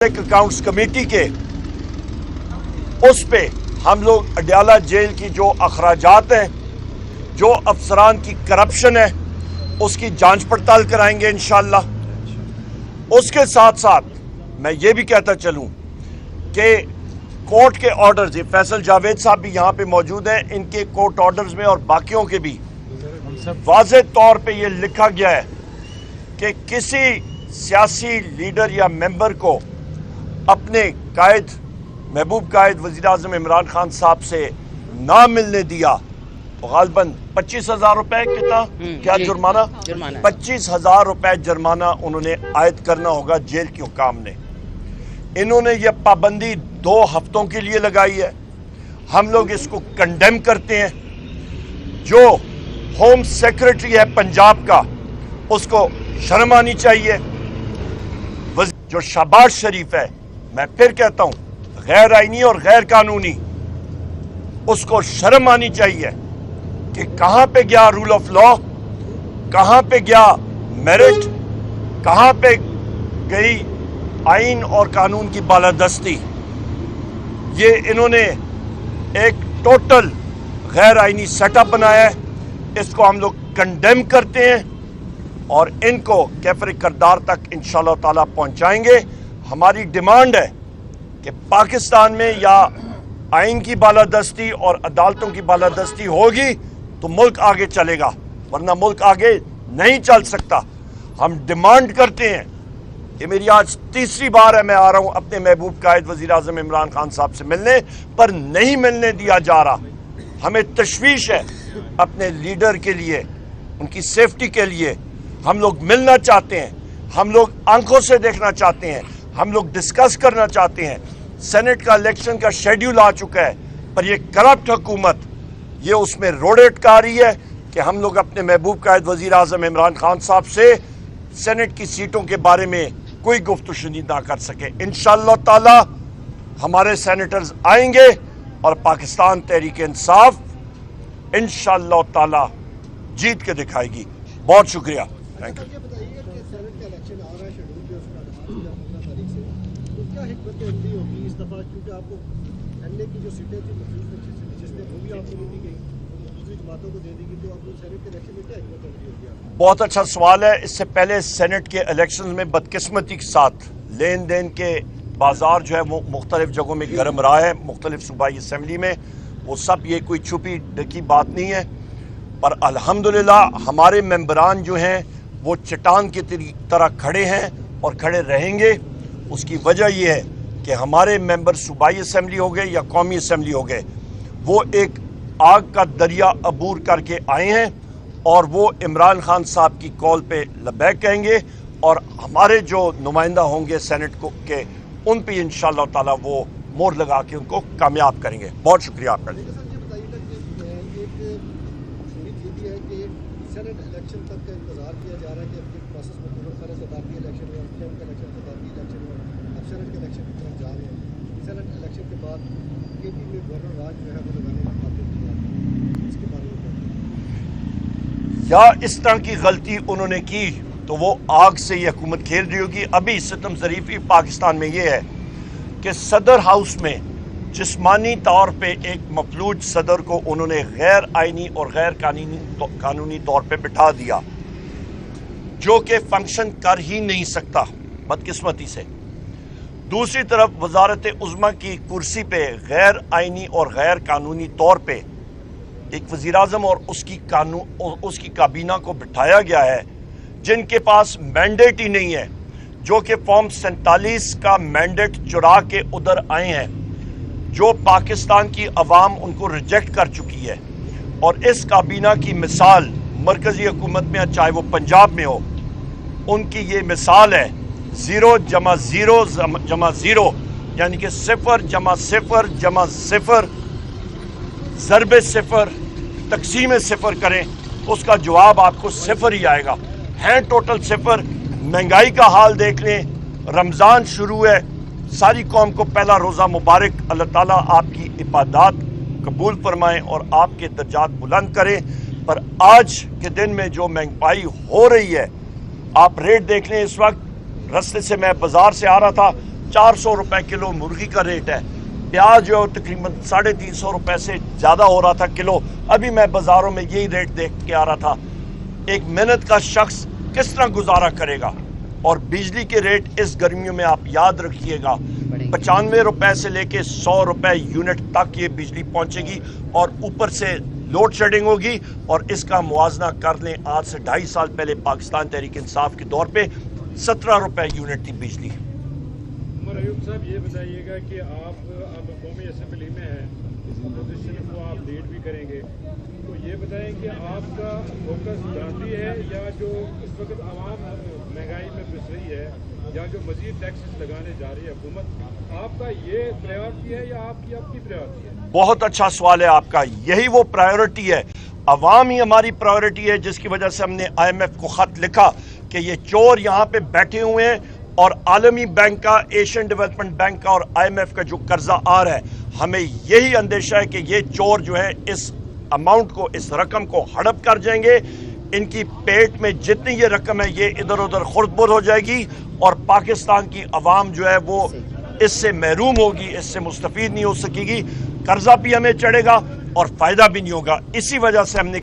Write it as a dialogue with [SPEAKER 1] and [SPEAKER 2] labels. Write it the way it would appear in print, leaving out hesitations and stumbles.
[SPEAKER 1] Accounts committee के उस पे हम लोग अडयाला जेल की जो अखराजात हैं, जो अफसरान की करप्शन है, उसकी जांच पड़ताल कराएंगे इंशाअल्लाह। उसके साथ साथ मैं ये भी कहता चलूं कि कोर्ट के ऑर्डर्स, ये फैसल जावेद साहब भी यहाँ पे मौजूद हैं, इनके कोर्ट ऑर्डर्स में और बाकियों के भी वाज़ेह तौर पे ये लिखा गया है कि किसी सियासी लीडर या मेंबर को अपने कायद महबूब कायद वज़ीर आज़म इमरान खान साहब से ना मिलने दिया तो गालबन 25,000 रुपए कितना क्या जुर्माना 25,000 रुपए जुर्माना उन्होंने आयद करना होगा जेल के हुकाम ने। इन्होंने ये पाबंदी 2 हफ्तों के लिए लगाई है। हम लोग इसको कंडेम करते हैं। जो होम सेक्रेटरी है पंजाब का, उसको शर्म आनी चाहिए। जो शहबाज शरीफ है, मैं फिर कहता हूं, गैर आईनी और गैर कानूनी, उसको शर्म आनी चाहिए कि कहां पे गया रूल ऑफ लॉ, कहां पे गया मेरिट, कहां पे गई आइन और कानून की बालादस्ती। ये इन्होंने एक टोटल गैर आईनी सेटअप बनाया है। इसको हम लोग कंडेम करते हैं और इनको कैफर करदार तक इंशाअल्लाह ताला पहुंचाएंगे। हमारी डिमांड है कि पाकिस्तान में या आइन की बालादस्ती और अदालतों की बालादस्ती होगी तो मुल्क आगे चलेगा, वरना मुल्क आगे नहीं चल सकता। हम डिमांड करते हैं, ये मेरी आज 3री बार है मैं आ रहा हूं अपने महबूब कायद वज़ीर आज़म इमरान खान साहब से मिलने, पर नहीं मिलने दिया जा रहा। हमें तशवीश है अपने लीडर के लिए, उनकी सेफ्टी के लिए। हम लोग मिलना चाहते हैं, हम लोग आंखों से देखना चाहते हैं, हम लोग डिस्कस करना चाहते हैं। सेनेट का इलेक्शन का शेड्यूल आ चुका है, पर ये करप्ट हुकूमत ये उसमें रोड़े अटका रही है कि हम लोग अपने महबूब कायद वज़ीर आज़म इमरान खान साहब से सेनेट की सीटों के बारे में कोई गुफ्तगू ना कर सके। इंशाअल्लाह ताला हमारे सेनेटर्स आएंगे और पाकिस्तान तहरीक इंसाफ इंशाअल्लाह ताला जीत के दिखाएगी। बहुत शुक्रिया, थैंक यू। बहुत अच्छा सवाल है। इससे पहले सेनेट के इलेक्शन में बदकिस्मती के साथ लेन देन के बाजार जो है वो मुख्तलिफ जगहों में गर्म रहा है, मुख्तलिफ सूबाई असम्बली में। वो सब ये कोई छुपी ढकी बात नहीं है, पर अल्हम्दुलिल्लाह हमारे मेंबरान जो हैं वो चट्टान की तरह खड़े हैं और खड़े रहेंगे। उसकी वजह ये है कि हमारे मेंबर सूबाई असम्बली हो गए या कौमी असम्बली हो गए, वो एक आग का दरिया अबूर करके आए हैं और वो इमरान खान साहब की कॉल पे लबैक कहेंगे और हमारे जो नुमाइंदा होंगे सेनेट को के उन पे इंशाअल्लाह ताला वो मोहर लगा के उनको कामयाब करेंगे। बहुत शुक्रिया आपका। या इस तरह की गलती उन्होंने की तो वो आग से ये हुकूमत खेल रही होगी। अभी सितम ज़रीफ़ी पाकिस्तान में ये है कि सदर हाउस में जिस्मानी तौर पे एक मफलूज सदर को उन्होंने गैर आइनी और गैर कानूनी तौर पे बिठा दिया, जो कि फंक्शन कर ही नहीं सकता बदकिस्मती से। दूसरी तरफ वजारत उज़्मा की कुर्सी पे गैर आइनी और गैर कानूनी तौर पे एक वज़ीर आज़म और उसकी काबीना को बिठाया गया है जिनके पास मैंडेट ही नहीं है, जो कि फॉर्म 47 का मैंडेट चुरा के उधर आए हैं, जो पाकिस्तान की अवाम उनको रिजेक्ट कर चुकी है। और इस काबीना की मिसाल मरकज़ी हुकूमत में, चाहे वो पंजाब में हो, उनकी ये मिसाल है 0 जमा 0 जमा 0, यानी कि 0 जमा 0 जमा 0 ज़रबे 0 तकसीम 0 करें, उसका जवाब आपको 0 ही आएगा। हैं टोटल 0। महंगाई का हाल देख लें, रमज़ान शुरू है, सारी कौम को पहला रोज़ा मुबारक। अल्लाह ताला आपकी इबादत कबूल फरमाएं और आपके दर्जात बुलंद करें। पर आज के दिन में जो महंगाई हो रही है, आप रेट देख लें। इस वक्त रास्ते से मैं बाजार से आ रहा था, 400 रुपए किलो मुर्गी का रेट है। प्याज जो तकरीबन 350 रुपए से ज़्यादा हो रहा था किलो। अभी मैं बाज़ारों में यही रेट देख के आ रहा था। एक मेहनत का शख्स किस तरह गुजारा करेगा। और बिजली के रेट इस गर्मियों में आप याद रखिएगा 95 रुपए से लेके 100 रुपए यूनिट तक ये बिजली पहुंचेगी और ऊपर से लोड शेडिंग होगी। और इसका मुआवजा कर लें, आज से 2.5 साल पहले पाकिस्तान तहरीक इंसाफ के दौर पे 17 रुपए यूनिट थी बिजली।
[SPEAKER 2] अयूब साहब, ये बताइएगा कि आप अब कौमी असेंबली में हैं, इस अपोजिशन को आप लीड भी करेंगे, तो ये बताएं कि आपका फोकस गांधी है या जो इस वक्त आवाम महंगाई में पिस रही है या जो मजीद टैक्सेस लगाने जा रही है हुकूमत, आपका ये प्रायोरिटी है या आपकी अपनी प्रायोरिटी है?
[SPEAKER 1] बहुत अच्छा सवाल है आपका। यही वो प्रायोरिटी है, अवाम ही हमारी प्रायोरिटी है, जिसकी वजह से हमने IMF को खत लिखा कि ये चोर यहाँ पे बैठे हुए हैं और आलमी बैंक का, एशियन डेवलपमेंट बैंक का और IMF का जो कर्जा आ रहा है, हमें यही अंदेशा है कि ये चोर जो है इस अमाउंट को, इस रकम को हड़प कर जाएंगे। इनकी पेट में जितनी ये रकम है ये इधर उधर खुर्द-बुर्द हो जाएगी और पाकिस्तान की अवाम जो है वो इससे महरूम होगी, इससे मुस्तफीद नहीं हो सकेगी। कर्जा भी हमें चढ़ेगा और फायदा भी नहीं होगा। इसी वजह से हमने